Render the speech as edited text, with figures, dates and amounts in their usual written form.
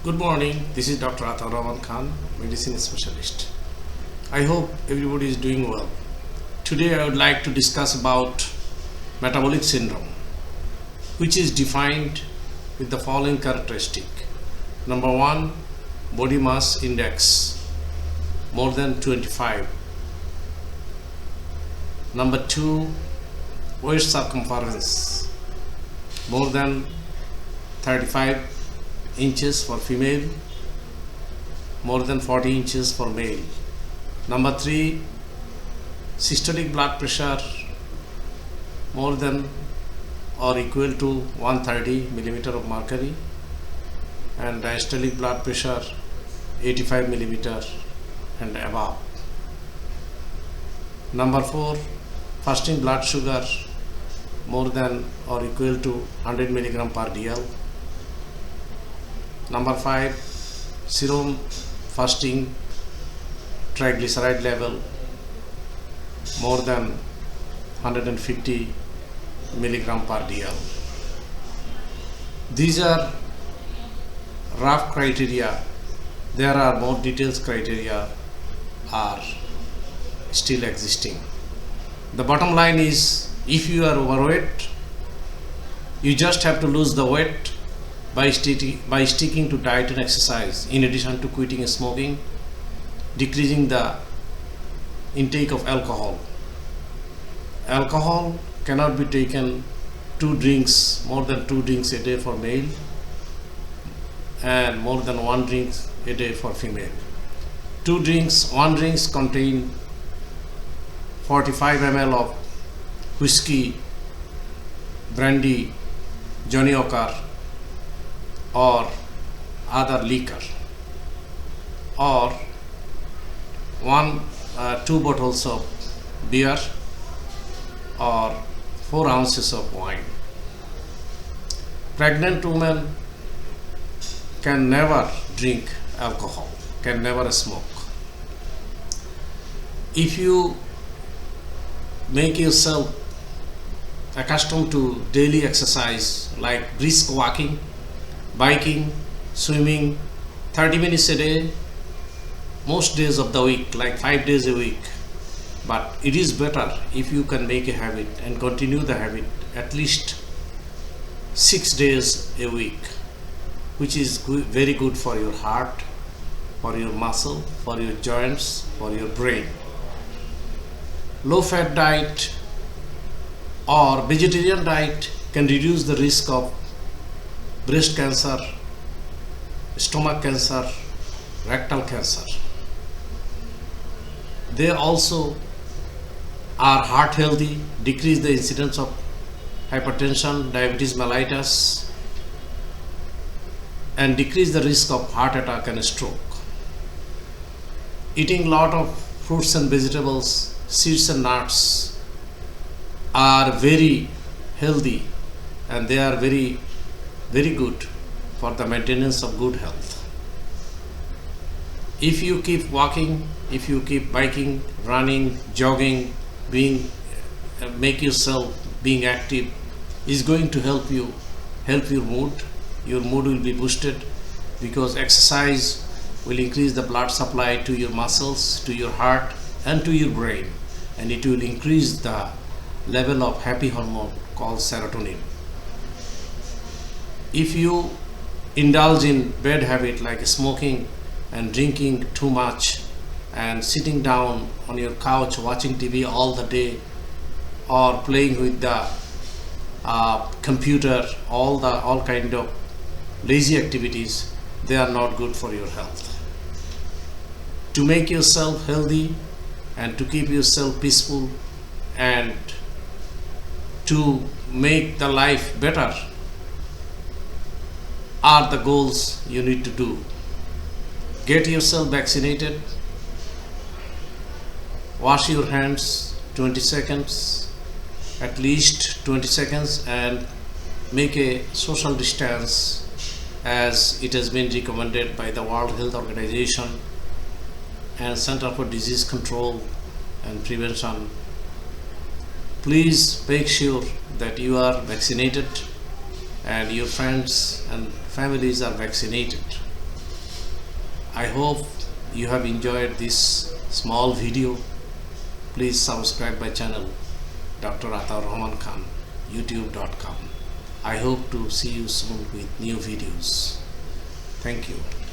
Good morning, this is Dr. Atar Rahman Khan, medicine specialist. I hope everybody is doing well. Today I would like to discuss about metabolic syndrome, which is defined with the following characteristic. Number 1, body mass index more than 25. Number 2, waist circumference more than 35 inches for female, more than 40 inches for male. Number 3, systolic blood pressure more than or equal to 130 millimeter of mercury, and diastolic blood pressure 85 millimeter and above. Number 4, fasting blood sugar more than or equal to 100 milligram per dl. Number 5, serum fasting triglyceride level more than 150 milligram per dl. These are rough criteria. There are more detailed criteria are still existing. The bottom line is, if you are overweight, you just have to lose the weight by sticking to diet and exercise, in addition to quitting smoking, decreasing the intake of alcohol. Alcohol cannot be taken more than 2 drinks a day for male, and more than 1 drink a day for female. 1 drinks contain 45 ml of whiskey, brandy, Johnny Walker or other liquor, or 2 bottles of beer or 4 ounces of wine. Pregnant women can never drink alcohol, can never smoke. If you make yourself accustomed to daily exercise like brisk walking, biking, swimming, 30 minutes a day, most days of the week, like 5 days a week. But it is better if you can make a habit and continue the habit at least 6 days a week, which is very good for your heart, for your muscle, for your joints, for your brain. Low fat diet or vegetarian diet can reduce the risk of breast cancer, stomach cancer, rectal cancer. They also are heart healthy, decrease the incidence of hypertension, diabetes mellitus, and decrease the risk of heart attack and stroke. Eating lot of fruits and vegetables, seeds and nuts are very healthy, and they are very good for the maintenance of good health. If you keep walking, if you keep biking, running, jogging, make yourself being active, is going to help your mood. Your mood will be boosted, because exercise will increase the blood supply to your muscles, to your heart and to your brain, and it will increase the level of happy hormone called serotonin. If you indulge in bad habit like smoking and drinking too much and sitting down on your couch watching TV all the day, or playing with the computer, all kind of lazy activities, they are not good for your health. To make yourself healthy and to keep yourself peaceful and to make the life better are the goals you need to do. Get yourself vaccinated, wash your hands 20 seconds, at least 20 seconds, and make a social distance as it has been recommended by the World Health Organization and Center for Disease Control and Prevention. Please make sure that you are vaccinated and your friends and families are vaccinated. I hope you have enjoyed this small video. Please subscribe my channel, Dr. Ataur Rahman Khan, youtube.com. I hope to see you soon with new videos. Thank you.